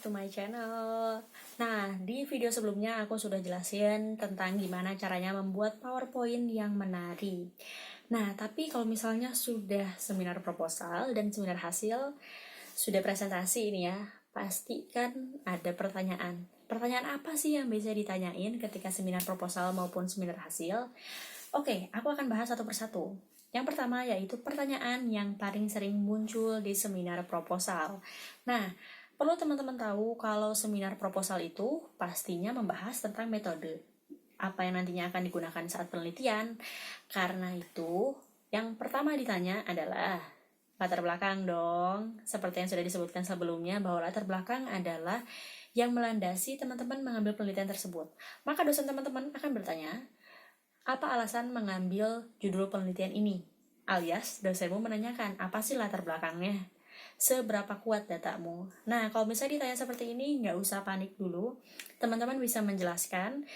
to my channel. Nah, di video sebelumnya aku sudah jelasin tentang gimana caranya membuat PowerPoint yang menarik. Nah, tapi kalau misalnya sudah seminar proposal dan seminar hasil, sudah presentasi ini ya, pasti kan ada pertanyaan. Pertanyaan apa sih yang bisa ditanyain ketika seminar proposal maupun seminar hasil? Oke, aku akan bahas satu persatu. Yang pertama yaitu pertanyaan yang paling sering muncul di seminar proposal. Nah, perlu teman-teman tahu kalau seminar proposal itu pastinya membahas tentang metode. Apa yang nantinya akan digunakan saat penelitian. Karena itu, yang pertama ditanya adalah latar belakang dong. Seperti yang sudah disebutkan sebelumnya bahwa latar belakang adalah yang melandasi teman-teman mengambil penelitian tersebut. Maka dosen teman-teman akan bertanya, apa alasan mengambil judul penelitian ini? Alias, dosenmu menanyakan, apa sih latar belakangnya? Seberapa kuat datamu? Nah, kalau misalnya ditanya seperti ini, nggak usah panik dulu. Teman-teman bisa menjelaskan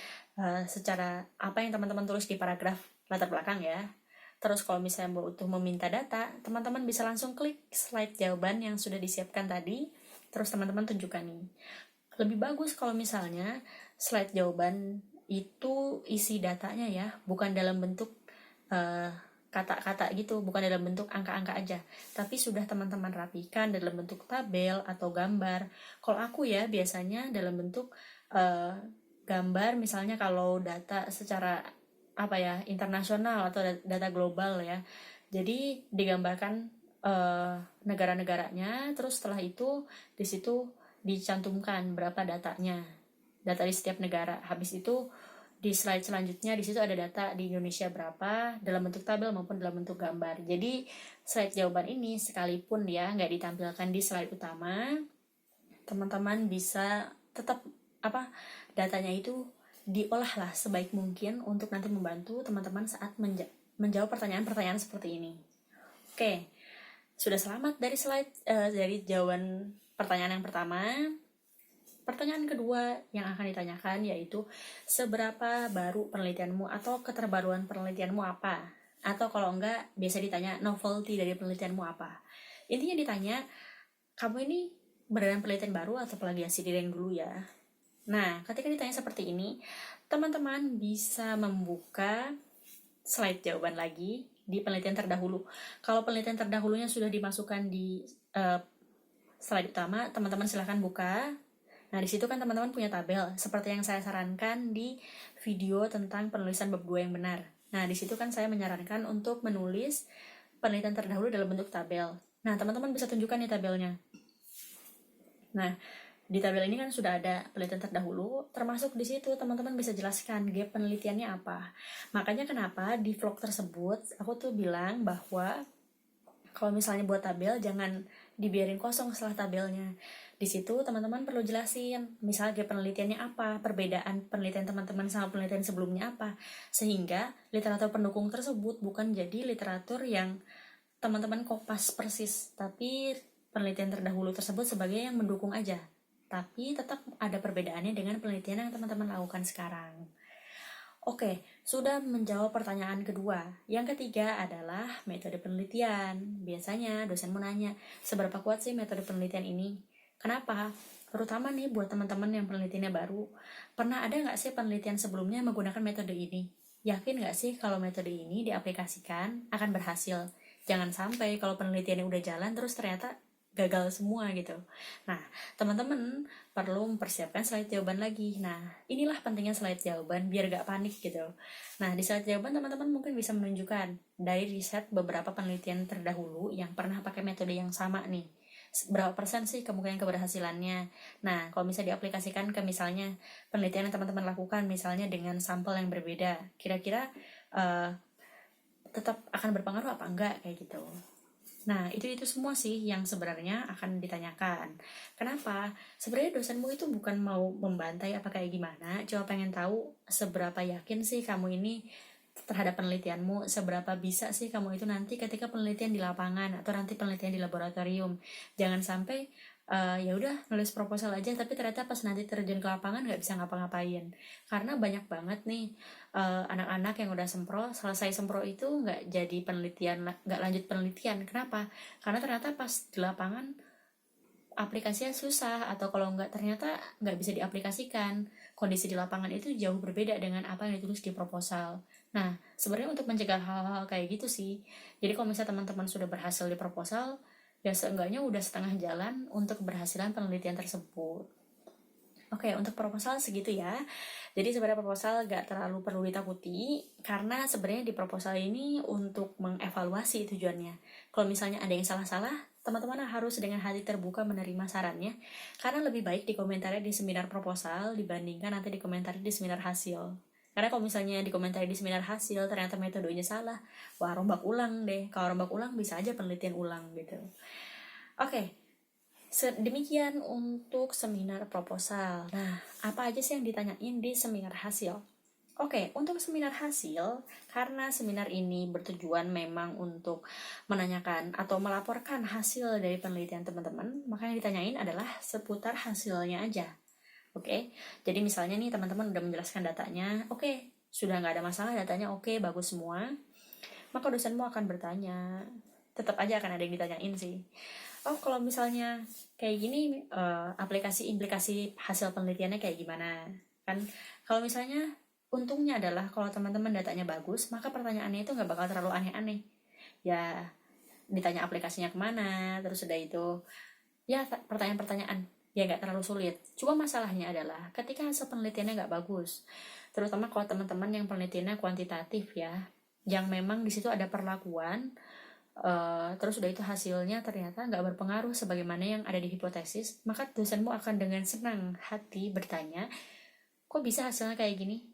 secara apa yang teman-teman tulis di paragraf latar belakang ya. Terus kalau misalnya butuh meminta data, teman-teman bisa langsung klik slide jawaban yang sudah disiapkan tadi, terus teman-teman tunjukkan nih. Lebih bagus kalau misalnya slide jawaban itu isi datanya ya, bukan dalam bentuk kata-kata gitu, bukan dalam bentuk angka-angka aja, tapi sudah teman-teman rapikan dalam bentuk tabel atau gambar. Kalau aku ya biasanya dalam bentuk gambar, misalnya kalau data secara apa ya, internasional atau data global ya. Jadi digambarkan negara-negaranya, terus setelah itu di situ dicantumkan berapa datanya, data di setiap negara. Habis itu di slide selanjutnya di situ ada data di Indonesia berapa dalam bentuk tabel maupun dalam bentuk gambar. Jadi slide jawaban ini sekalipun ya nggak ditampilkan di slide utama, teman-teman bisa tetap datanya itu diolah lah sebaik mungkin untuk nanti membantu teman-teman saat menjawab pertanyaan-pertanyaan seperti ini. Oke, sudah selamat dari slide dari jawaban pertanyaan yang pertama. Pertanyaan kedua yang akan ditanyakan yaitu seberapa baru penelitianmu atau keterbaruan penelitianmu apa? Atau kalau enggak, biasa ditanya novelty dari penelitianmu apa? Intinya ditanya, kamu ini beneran penelitian baru atau plagiasi diri yang dulu ya? Nah, ketika ditanya seperti ini, teman-teman bisa membuka slide jawaban lagi di penelitian terdahulu. Kalau penelitian terdahulunya sudah dimasukkan di slide utama, teman-teman silahkan buka. Nah, di situ kan teman-teman punya tabel, seperti yang saya sarankan di video tentang penulisan bab 2 yang benar. Nah, di situ kan saya menyarankan untuk menulis penelitian terdahulu dalam bentuk tabel. Nah, teman-teman bisa tunjukkan nih tabelnya. Nah, di tabel ini kan sudah ada penelitian terdahulu, termasuk di situ teman-teman bisa jelaskan gap penelitiannya apa. Makanya kenapa di vlog tersebut aku tuh bilang bahwa kalau misalnya buat tabel jangan dibiarin kosong setelah tabelnya. Di situ teman-teman perlu jelasin, misalnya gap penelitiannya apa, perbedaan penelitian teman-teman sama penelitian sebelumnya apa, sehingga literatur pendukung tersebut bukan jadi literatur yang teman-teman kopas persis, tapi penelitian terdahulu tersebut sebagai yang mendukung aja, tapi tetap ada perbedaannya dengan penelitian yang teman-teman lakukan sekarang. Oke, sudah menjawab pertanyaan kedua. Yang ketiga adalah metode penelitian. Biasanya dosen mau nanya, seberapa kuat sih metode penelitian ini? Kenapa? Terutama nih buat teman-teman yang penelitiannya baru. Pernah ada nggak sih penelitian sebelumnya menggunakan metode ini? Yakin nggak sih kalau metode ini diaplikasikan akan berhasil? Jangan sampai kalau penelitiannya udah jalan terus ternyata gagal semua gitu. Nah, teman-teman perlu mempersiapkan slide jawaban lagi. Nah, inilah pentingnya slide jawaban biar gak panik gitu. Nah, di slide jawaban teman-teman mungkin bisa menunjukkan dari riset beberapa penelitian terdahulu yang pernah pakai metode yang sama nih. Berapa persen sih kemungkinan keberhasilannya? Nah, kalau misalnya diaplikasikan ke misalnya penelitian yang teman-teman lakukan misalnya dengan sampel yang berbeda, kira-kira tetap akan berpengaruh apa enggak kayak gitu. Nah, itu semua sih yang sebenarnya akan ditanyakan. Kenapa? Sebenarnya dosenmu itu bukan mau membantai apa kayak gimana, cuma pengen tahu seberapa yakin sih kamu ini terhadap penelitianmu, seberapa bisa sih kamu itu nanti ketika penelitian di lapangan atau nanti penelitian di laboratorium. Jangan sampai ya udah nulis proposal aja tapi ternyata pas nanti terjun ke lapangan nggak bisa ngapa-ngapain. Karena banyak banget nih anak-anak yang udah sempro, selesai sempro itu nggak jadi penelitian, nggak lanjut penelitian. Kenapa? Karena ternyata pas di lapangan aplikasinya susah, atau kalau nggak ternyata nggak bisa diaplikasikan. Kondisi di lapangan itu jauh berbeda dengan apa yang ditulis di proposal. Nah, sebenarnya untuk mencegah hal-hal kayak gitu sih. Jadi kalau misalnya teman-teman sudah berhasil di proposal, ya seenggaknya udah setengah jalan untuk keberhasilan penelitian tersebut. Oke, untuk proposal segitu ya. Jadi sebenarnya proposal gak terlalu perlu ditakuti, karena sebenarnya di proposal ini untuk mengevaluasi tujuannya. Kalau misalnya ada yang salah-salah, teman-teman harus dengan hati terbuka menerima sarannya, karena lebih baik dikomentari di seminar proposal dibandingkan nanti dikomentari di seminar hasil. Karena kalau misalnya dikomentari di seminar hasil ternyata metodenya salah, wah rombak ulang deh. Kalau rombak ulang bisa aja penelitian ulang gitu. Oke, demikian untuk seminar proposal. Nah, apa aja sih yang ditanyain di seminar hasil? Oke, untuk seminar hasil, karena seminar ini bertujuan memang untuk menanyakan atau melaporkan hasil dari penelitian teman-teman, maka yang ditanyain adalah seputar hasilnya aja. Oke, jadi misalnya nih teman-teman udah menjelaskan datanya, oke, sudah nggak ada masalah datanya, oke, bagus semua, maka dosenmu akan bertanya, tetap aja akan ada yang ditanyain sih. Oh, kalau misalnya kayak gini, aplikasi implikasi hasil penelitiannya kayak gimana? Kan kalau misalnya untungnya adalah kalau teman-teman datanya bagus, maka pertanyaannya itu nggak bakal terlalu aneh-aneh. Ya, ditanya aplikasinya kemana, terus udah itu, ya pertanyaan-pertanyaan, ya nggak terlalu sulit. Cuma masalahnya adalah ketika hasil penelitiannya nggak bagus, terutama kalau teman-teman yang penelitiannya kuantitatif ya, yang memang di situ ada perlakuan, terus udah itu hasilnya ternyata nggak berpengaruh sebagaimana yang ada di hipotesis, maka dosenmu akan dengan senang hati bertanya, kok bisa hasilnya kayak gini?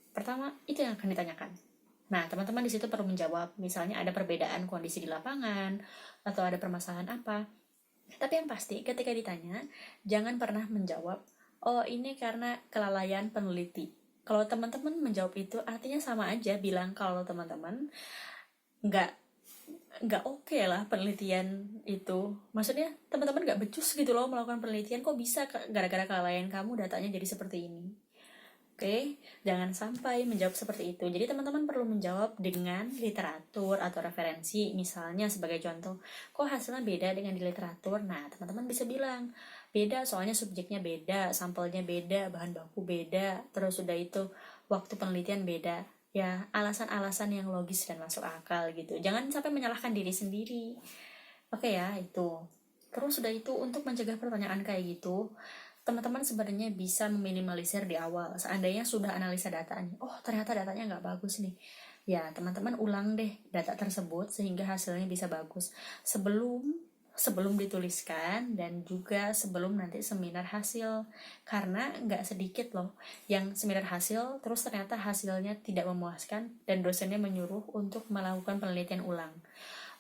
Pertama, itu yang akan ditanyakan. Nah, teman-teman di situ perlu menjawab, misalnya ada perbedaan kondisi di lapangan, atau ada permasalahan apa. Tapi yang pasti, ketika ditanya, jangan pernah menjawab, oh ini karena kelalaian peneliti. Kalau teman-teman menjawab itu, artinya sama aja bilang kalau teman-teman nggak oke lah penelitian itu. Maksudnya teman-teman nggak becus gitu loh melakukan penelitian, kok bisa gara-gara kelalaian kamu datanya jadi seperti ini. Oke, jangan sampai menjawab seperti itu. Jadi teman-teman perlu menjawab dengan literatur atau referensi. Misalnya sebagai contoh, kok hasilnya beda dengan di literatur? Nah, teman-teman bisa bilang, beda soalnya subjeknya beda, sampelnya beda, bahan baku beda, terus udah itu waktu penelitian beda. Ya, alasan-alasan yang logis dan masuk akal gitu. Jangan sampai menyalahkan diri sendiri. Oke ya, itu. Terus udah itu, untuk mencegah pertanyaan kayak gitu, teman-teman sebenarnya bisa meminimalisir di awal. Seandainya sudah analisa datanya, oh ternyata datanya nggak bagus nih, ya teman-teman ulang deh data tersebut sehingga hasilnya bisa bagus sebelum dituliskan, dan juga sebelum nanti seminar hasil. Karena nggak sedikit loh yang seminar hasil terus ternyata hasilnya tidak memuaskan dan dosennya menyuruh untuk melakukan penelitian ulang.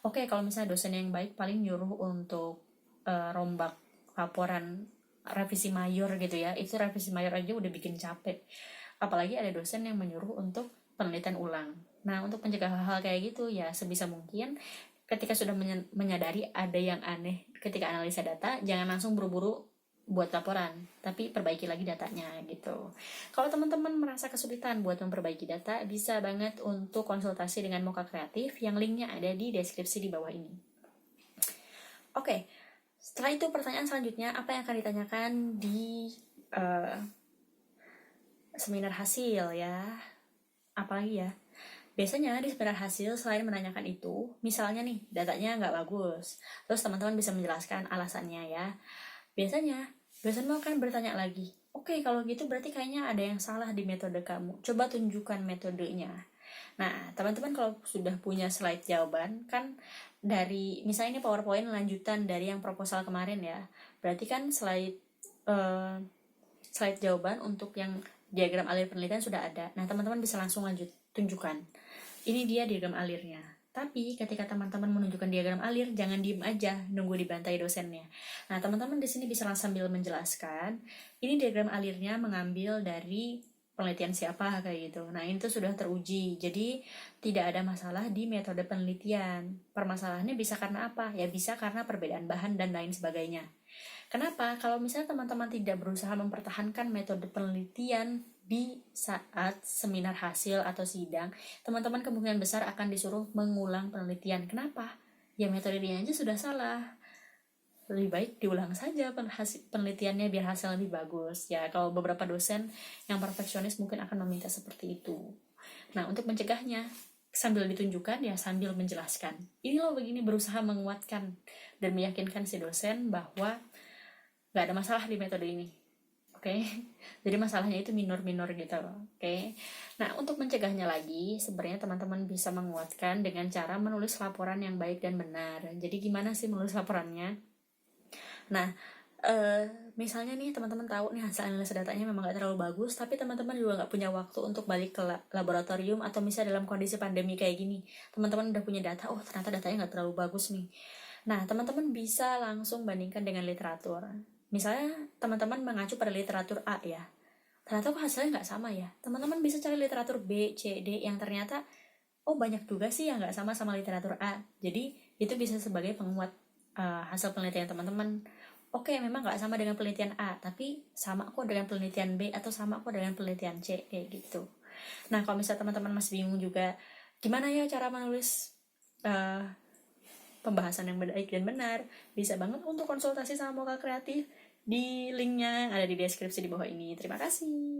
Oke, kalau misalnya dosen yang baik paling nyuruh untuk rombak laporan revisi mayor gitu ya, itu revisi mayor aja udah bikin capek, apalagi ada dosen yang menyuruh untuk penelitian ulang. Nah, untuk mencegah hal-hal kayak gitu ya sebisa mungkin ketika sudah menyadari ada yang aneh ketika analisa data, jangan langsung buru-buru buat laporan, tapi perbaiki lagi datanya gitu. Kalau teman-teman merasa kesulitan buat memperbaiki data, bisa banget untuk konsultasi dengan Moka Kreatif yang linknya ada di deskripsi di bawah ini. Oke, setelah itu pertanyaan selanjutnya, apa yang akan ditanyakan di seminar hasil ya? Apalagi ya? Biasanya di seminar hasil selain menanyakan itu, misalnya nih datanya nggak bagus, terus teman-teman bisa menjelaskan alasannya ya. Biasanya dosenmu akan bertanya lagi, oke, kalau gitu berarti kayaknya ada yang salah di metode kamu, coba tunjukkan metodenya. Nah, teman-teman kalau sudah punya slide jawaban, kan dari, misalnya ini PowerPoint lanjutan dari yang proposal kemarin ya, berarti kan slide jawaban untuk yang diagram alir penelitian sudah ada. Nah, teman-teman bisa langsung lanjut, tunjukkan. Ini dia diagram alirnya. Tapi ketika teman-teman menunjukkan diagram alir, jangan diem aja nunggu dibantai dosennya. Nah, teman-teman di sini bisa sambil menjelaskan, ini diagram alirnya mengambil dari penelitian siapa kayak gitu. Nah, ini tuh sudah teruji. Jadi tidak ada masalah di metode penelitian. Permasalahannya bisa karena apa? Ya bisa karena perbedaan bahan dan lain sebagainya. Kenapa? Kalau misalnya teman-teman tidak berusaha mempertahankan metode penelitian di saat seminar hasil atau sidang, teman-teman kemungkinan besar akan disuruh mengulang penelitian. Kenapa? Ya metodenya aja sudah salah. lebih baik diulang saja penelitiannya biar hasil lebih bagus. Ya, kalau beberapa dosen yang perfeksionis mungkin akan meminta seperti itu. Nah, untuk mencegahnya, sambil ditunjukkan ya sambil menjelaskan. Ini loh begini, berusaha menguatkan dan meyakinkan si dosen bahwa nggak ada masalah di metode ini. Oke, jadi masalahnya itu minor-minor gitu. Oke, nah untuk mencegahnya lagi, sebenarnya teman-teman bisa menguatkan dengan cara menulis laporan yang baik dan benar. Jadi gimana sih menulis laporannya? Nah, misalnya nih teman-teman tahu nih hasil analisa datanya memang gak terlalu bagus, tapi teman-teman juga gak punya waktu untuk balik ke laboratorium, atau misalnya dalam kondisi pandemi kayak gini, teman-teman udah punya data, oh ternyata datanya gak terlalu bagus nih. Nah, teman-teman bisa langsung bandingkan dengan literatur. Misalnya teman-teman mengacu pada literatur A ya, ternyata kok hasilnya nggak sama ya. Teman-teman bisa cari literatur B, C, D yang ternyata oh banyak juga sih yang nggak sama sama literatur A. Jadi itu bisa sebagai penguat hasil penelitian teman-teman. Oke, memang nggak sama dengan penelitian A, tapi sama kok dengan penelitian B atau sama kok dengan penelitian C, kayak gitu. Nah, kalau misalnya teman-teman masih bingung juga gimana ya cara menulis pembahasan yang baik dan benar, bisa banget untuk konsultasi sama Moka Kreatif di linknya yang ada di deskripsi di bawah ini. Terima kasih.